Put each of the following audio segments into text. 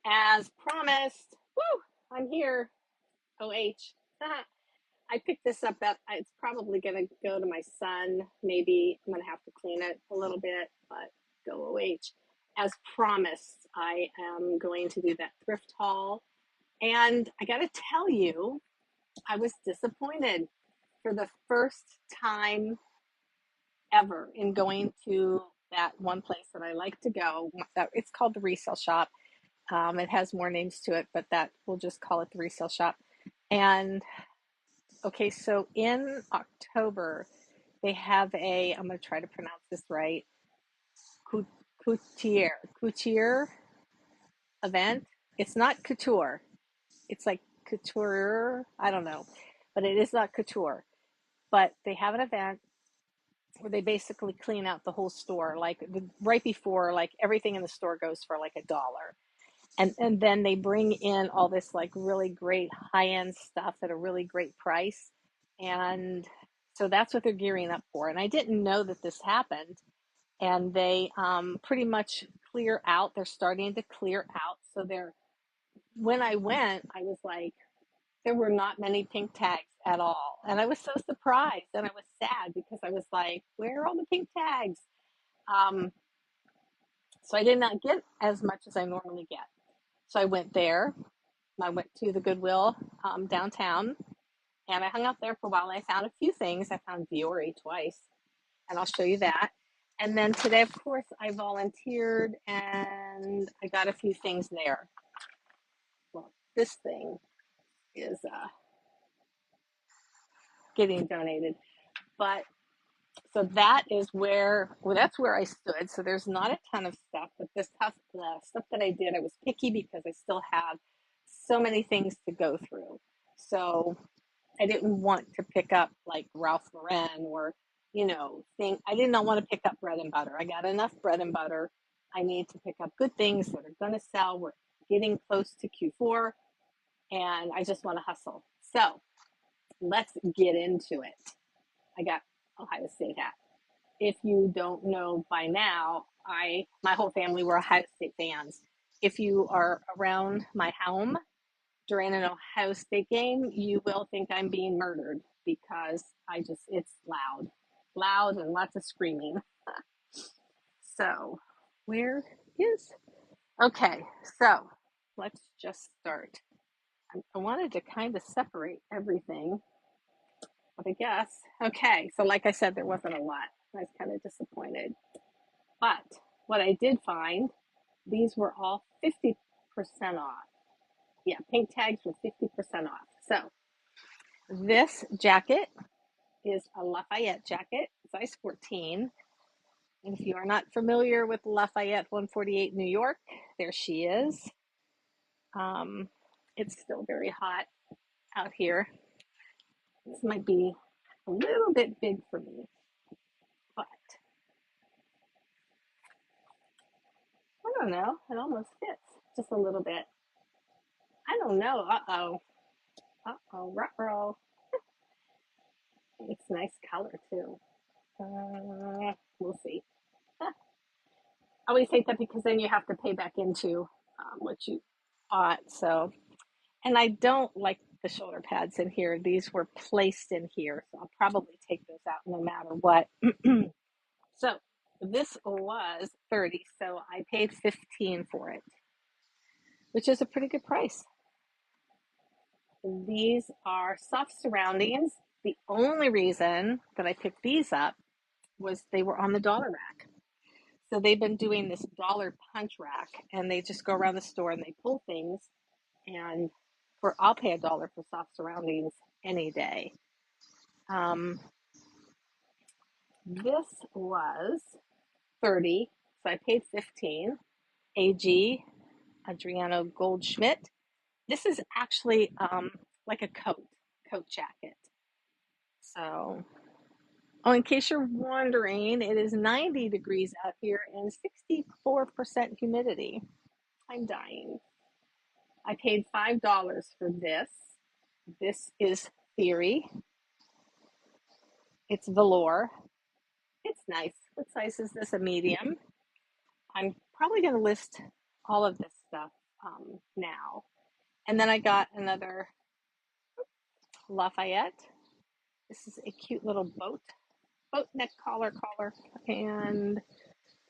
As promised, woo, I'm here. OH. I picked this up at, it's probably going to go to my son. Maybe I'm going to have to clean it a little bit, but go OH. As promised, I am going to do that thrift haul. And I got to tell you, I was disappointed for the first time ever in going to that one place that I like to go. It's called the resale shop. It has more names to it, but that we'll just call it the resale shop. And okay, so in October, they have I'm going to try to pronounce this right, couture event. It's not couture. It's like couture. I don't know, but it is not couture. But they have an event where they basically clean out the whole store, like right before, like everything in the store goes for like $1. And then they bring in all this like really great high-end stuff at a really great price. And so that's what they're gearing up for. And I didn't know that this happened. And they pretty much clear out. They're starting to clear out. So when I went, I was like, there were not many pink tags at all. And I was so surprised and I was sad because I was like, where are all the pink tags? Um, so I did not get as much as I normally get. So I went there. I went to the Goodwill downtown and I hung out there for a while. And I found a few things. I found Viore twice, and I'll show you that. And then today, of course, I volunteered and I got a few things there. Well, this thing is getting donated, but so that is that's where I stood. So there's not a ton of stuff, but the stuff that I did, I was picky because I still have so many things to go through. So I didn't want to pick up like Ralph Lauren or, I did not want to pick up bread and butter. I got enough bread and butter. I need to pick up good things that are going to sell. We're getting close to Q4 and I just want to hustle. So let's get into it. I got Ohio State hat. If you don't know by now, my whole family were Ohio State fans. If you are around my home during an Ohio State game, you will think I'm being murdered because it's loud and lots of screaming. So, where is, okay, so let's just start. I wanted to kind of separate everything, but I guess, okay, so like I said, there wasn't a lot. I was kind of disappointed. But what I did find, these were all 50% off. Yeah, pink tags were 50% off. So this jacket is a Lafayette jacket, size 14. And if you are not familiar with Lafayette 148 New York, there she is. It's still very hot out here. This might be a little bit big for me, but I don't know. It almost fits just a little bit. I don't know. Uh-oh. Uh-oh. Ruh-roh. It's a nice color too. We'll see. I always hate that because then you have to pay back into what you bought. So, and I don't like the shoulder pads in here. These were placed in here, so I'll probably take those out no matter what. So this was 30, so I paid 15 for it, which is a pretty good price. These are soft surroundings. The only reason that I picked these up was they were on the dollar rack. So they've been doing this dollar punch rack, and they just go around the store and they pull things. And I'll pay $1 for soft surroundings any day. This was 30, so I paid 15. AG Adriano Goldschmidt. This is actually like a coat jacket. So, oh, in case you're wondering, it is 90 degrees out here and 64% humidity. I'm dying. I paid $5 for this. This is Theory. It's velour. It's nice. What size is this? A medium. I'm probably going to list all of this stuff now. And then I got another Lafayette. This is a cute little boat neck collar, and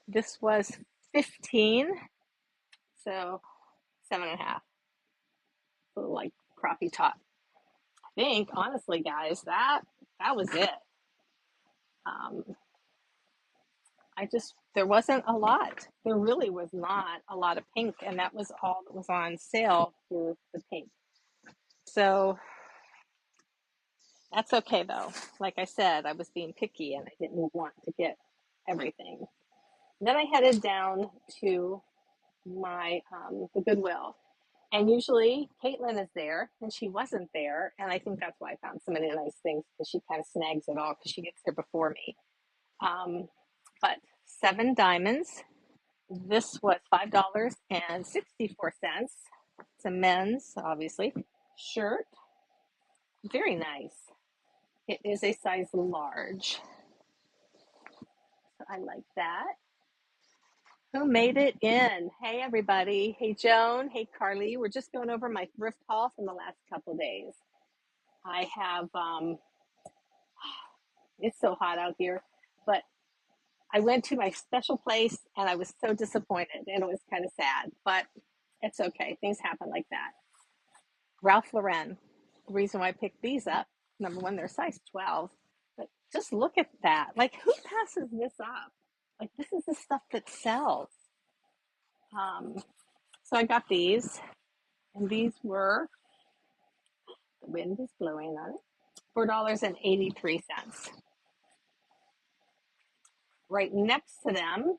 this was 15, so 7.5. Little like crappie top. I think honestly, guys, that was it. Um, there wasn't a lot. There really was not a lot of pink, and that was all that was on sale for the pink. So that's okay though. Like I said, I was being picky and I didn't want to get everything. Then I headed down to my the Goodwill, and usually Caitlin is there, and she wasn't there, and I think that's why I found so many nice things because she kind of snags it all because she gets there before me. But Seven Diamonds. This was $5.64. It's a men's, obviously, shirt. Very nice. It is a size large. So I like that. Who made it in? Hey, everybody. Hey, Joan. Hey, Carly. We're just going over my thrift haul from the last couple days. I have, it's so hot out here, but I went to my special place and I was so disappointed and it was kind of sad, but it's okay. Things happen like that. Ralph Lauren. The reason why I picked these up, number one, they're size 12, but just look at that. Like, who passes this up? Like, this is the stuff that sells. Um, so I got these, and these were, the wind is blowing on it, $4.83. Right next to them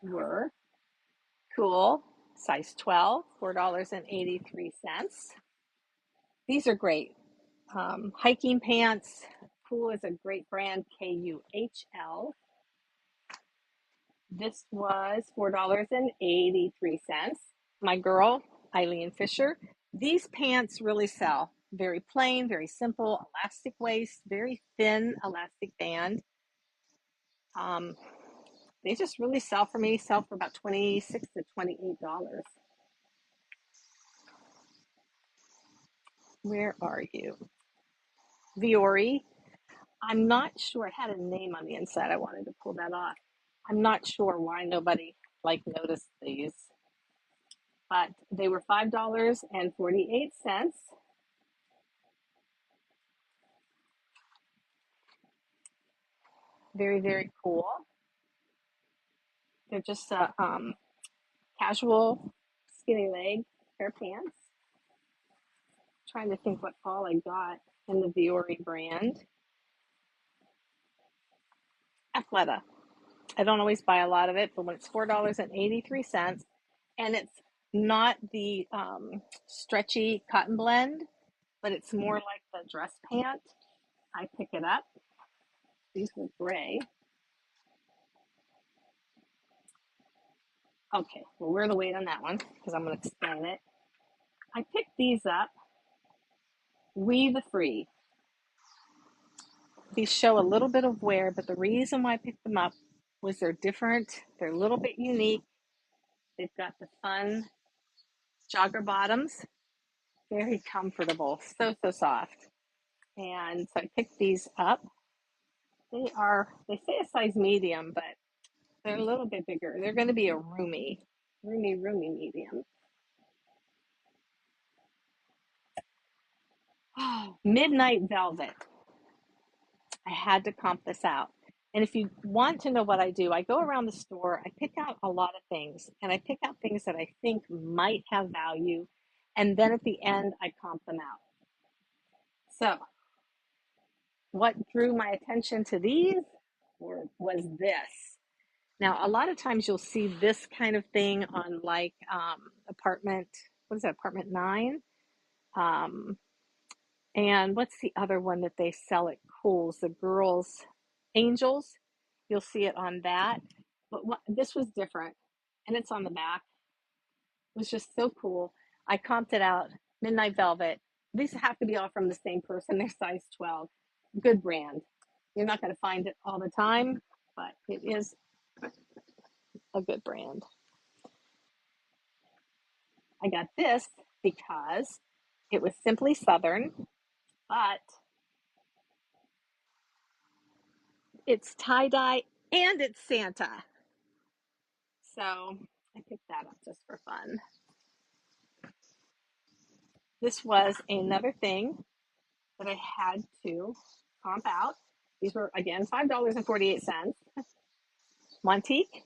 were Cool, size 12, $4.83. These are great. Hiking pants. Cool is a great brand, KUHL. This was $4.83. My girl, Eileen Fisher. These pants really sell. Very plain, very simple, elastic waist, very thin elastic band. They just really sell for me, sell for about $26 to $28. Where are you? Viore. I'm not sure. It had a name on the inside. I wanted to pull that off. I'm not sure why nobody noticed these, but they were $5.48. Very, very cool. They're just a casual skinny leg pair of pants. Trying to think what all I got in the Viore brand. Athleta. I don't always buy a lot of it, but when it's $4.83 and it's not the stretchy cotton blend, but it's more like the dress pant, I pick it up. These were gray. Okay, well, we're the weight on that one because I'm going to explain it. I picked these up. We the Free. These show a little bit of wear, but the reason why I picked them up was they're different. They're a little bit unique. They've got the fun jogger bottoms. Very comfortable. So, so soft. And so I picked these up. They say a size medium, but they're a little bit bigger. They're going to be a roomy medium. Oh, Midnight Velvet. I had to comp this out. And if you want to know what I do, I go around the store, I pick out a lot of things, and I pick out things that I think might have value. And then at the end, I comp them out. So, what drew my attention to these was this. Now, a lot of times you'll see this kind of thing on apartment, what is that, apartment 9? Um, and what's the other one that they sell at Kohl's? The girls, Angels. You'll see it on that. But this was different, and it's on the back. It was just so cool. I comped it out. Midnight Velvet. These have to be all from the same person. They're size 12. Good brand. You're not going to find it all the time, but it is a good brand. I got this because it was Simply Southern, but it's tie-dye and it's Santa. So I picked that up just for fun. This was another thing that I had to comp out. These were, again, $5.48. Montique,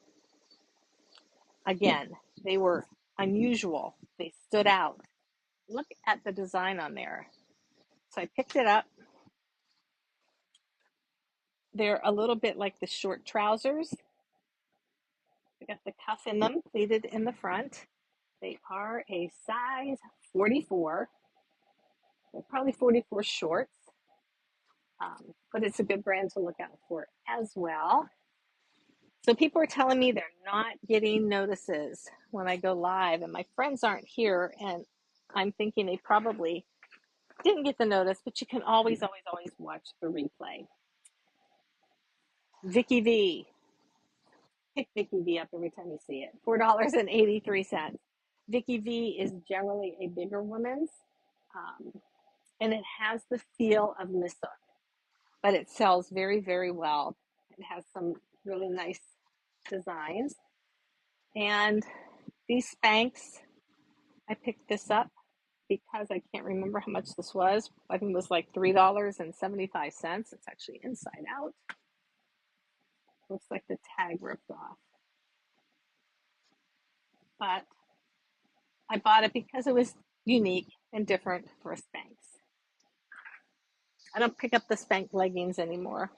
again, they were unusual. They stood out. Look at the design on there. So I picked it up. They're a little bit like the short trousers. They got the cuff in them, pleated in the front. They are a size 44. They're probably 44 shorts, but it's a good brand to look out for as well. So people are telling me they're not getting notices when I go live, and my friends aren't here, and I'm thinking they probably didn't get the notice, but you can always, always, always watch the replay. Vicky V. Pick Vicky V up every time you see it. $4.83. Vicky V is generally a bigger woman's, um, and it has the feel of Missuk, but it sells very, very well. It has some really nice designs. And these Spanx, I picked this up because I can't remember how much this was. I think it was like $3.75. It's actually inside out. Looks like the tag ripped off. But I bought it because it was unique and different for a Spanx. I don't pick up the Spanx leggings anymore.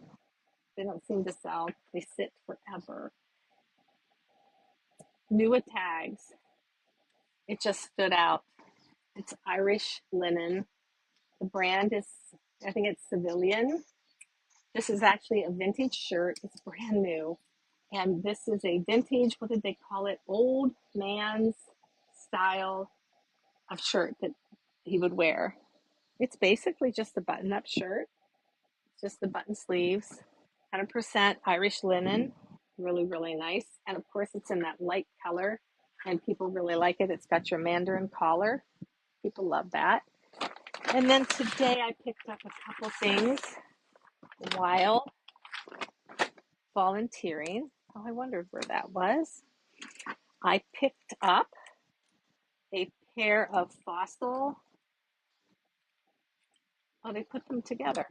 They don't seem to sell. They sit forever. Newer tags. It just stood out. It's Irish linen. The brand is, I think it's Civilian. This is actually a vintage shirt. It's brand new. And this is a vintage, what did they call it? Old man's style of shirt that he would wear. It's basically just a button-up shirt, just the button sleeves, 100% Irish linen, really, really nice. And of course, it's in that light color, and people really like it. It's got your mandarin collar. People love that. And then today I picked up a couple things while volunteering. Oh, I wondered where that was. I picked up a pair of Fossil, oh, they put them together.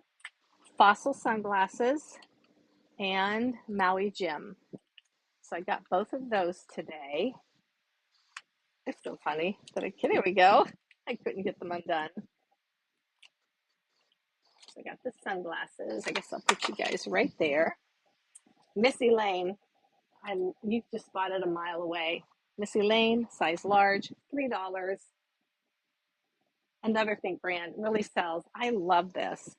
Fossil sunglasses and Maui Jim. So I got both of those today. It's so funny that here we go. I couldn't get them undone. So I got the sunglasses. I guess I'll put you guys right there. Missy Lane. You just spotted a mile away. Missy Lane, size large, $3. Another Think brand really sells. I love this.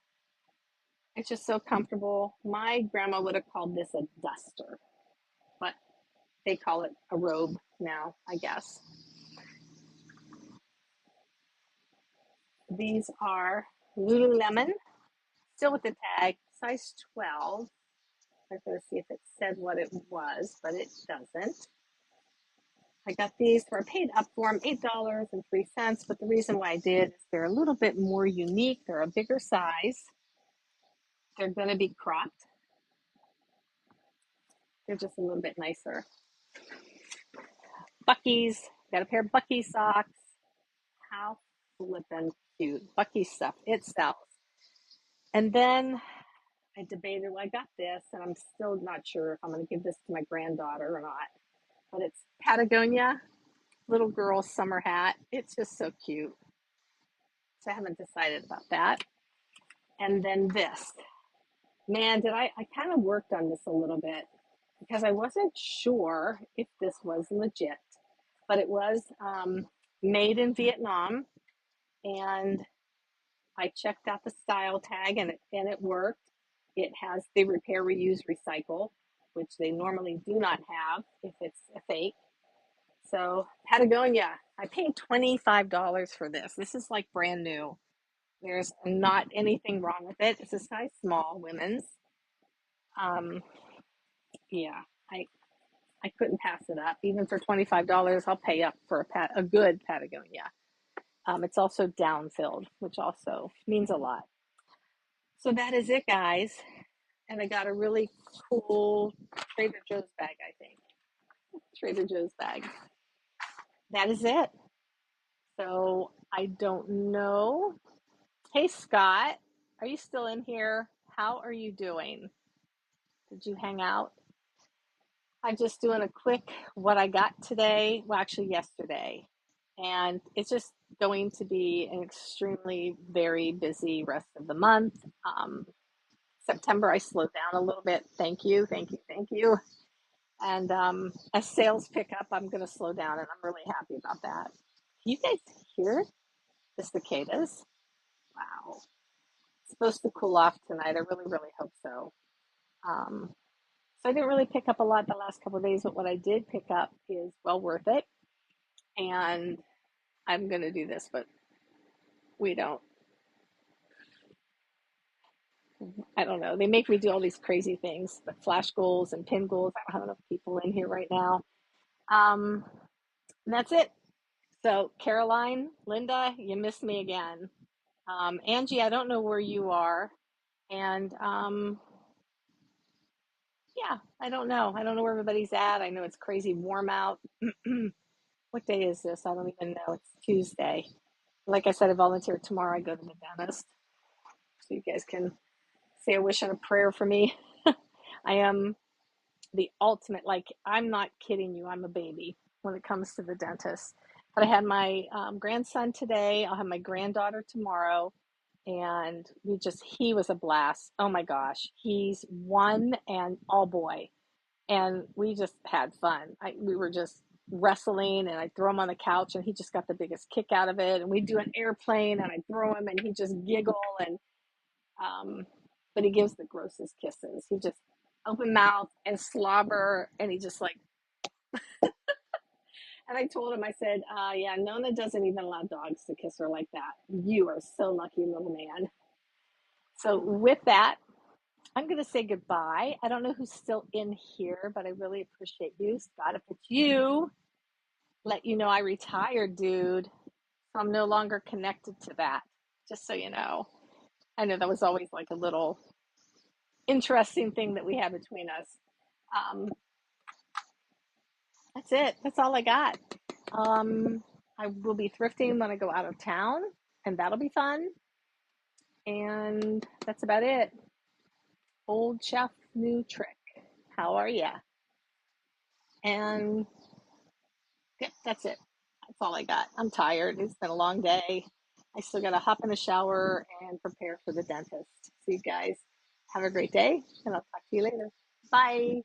It's just so comfortable. My grandma would have called this a duster, but they call it a robe now, I guess. These are Lululemon, still with the tag, size 12. I'm going to see if it said what it was, but it doesn't. I got these for, I paid up for them, $8.03, but the reason why I did is they're a little bit more unique. They're a bigger size. They're going to be cropped. They're just a little bit nicer. Bucky's, got a pair of Bucky socks. How flippin' cute. Bucky stuff, it sells. And then I debated, well, I got this, and I'm still not sure if I'm going to give this to my granddaughter or not. But it's Patagonia, little girl summer hat. It's just so cute. So I haven't decided about that. And then this. Man, I kind of worked on this a little bit because I wasn't sure if this was legit. But it was made in Vietnam, and I checked out the style tag, and it worked. It has the repair, reuse, recycle, which they normally do not have if it's a fake. So Patagonia, I paid $25 for this. This is like brand new. There's not anything wrong with it. It's a size small, women's. Yeah, I couldn't pass it up. Even for $25, I'll pay up for a good Patagonia. It's also down filled, which also means a lot. So that is it, guys. And I got a really cool Trader Joe's bag, I think. Trader Joe's bag. That is it. So I don't know. Hey, Scott, are you still in here? How are you doing? Did you hang out? I'm just doing a quick what I got today, well, actually yesterday. And it's just going to be an extremely very busy rest of the month. September, I slowed down a little bit. Thank you, thank you, thank you. And as sales pick up, I'm going to slow down, and I'm really happy about that. Can you guys hear the cicadas? Wow. It's supposed to cool off tonight. I really, really hope so. Um, so I didn't really pick up a lot the last couple of days, but what I did pick up is well worth it. And I'm going to do this, but we don't. I don't know. They make me do all these crazy things, but flash goals and pin goals. I don't have enough people in here right now. And that's it. So, Caroline, Linda, you missed me again. Angie, I don't know where you are. And yeah, I don't know. I don't know where everybody's at. I know it's crazy warm out. What day is this? I don't even know. It's Tuesday. Like I said, I volunteer tomorrow. I go to the dentist. So you guys can say a wish and a prayer for me. I am the ultimate, like, I'm not kidding you. I'm a baby when it comes to the dentist. But I had my grandson today. I'll have my granddaughter tomorrow. And he was a blast. Oh my gosh. He's one and all boy. And we just had fun. We were just wrestling, and I throw him on the couch, and he just got the biggest kick out of it. And we do an airplane, and I throw him, and he just giggle, and but he gives the grossest kisses. He just open mouth and slobber, and he just like. And I told him, I said, yeah, Nona doesn't even allow dogs to kiss her like that. You are so lucky, little man. So with that, I'm going to say goodbye. I don't know who's still in here, but I really appreciate you. Scott, if it's you, let you know I retired, dude. So I'm no longer connected to that, just so you know. I know that was always like a little interesting thing that we had between us. Um, that's it. That's all I got. I will be thrifting when I go out of town, and that'll be fun. And that's about it. Old chef, new trick. How are ya? And yep, that's it. That's all I got. I'm tired. It's been a long day. I still got to hop in the shower and prepare for the dentist. So you guys have a great day, and I'll talk to you later. Bye.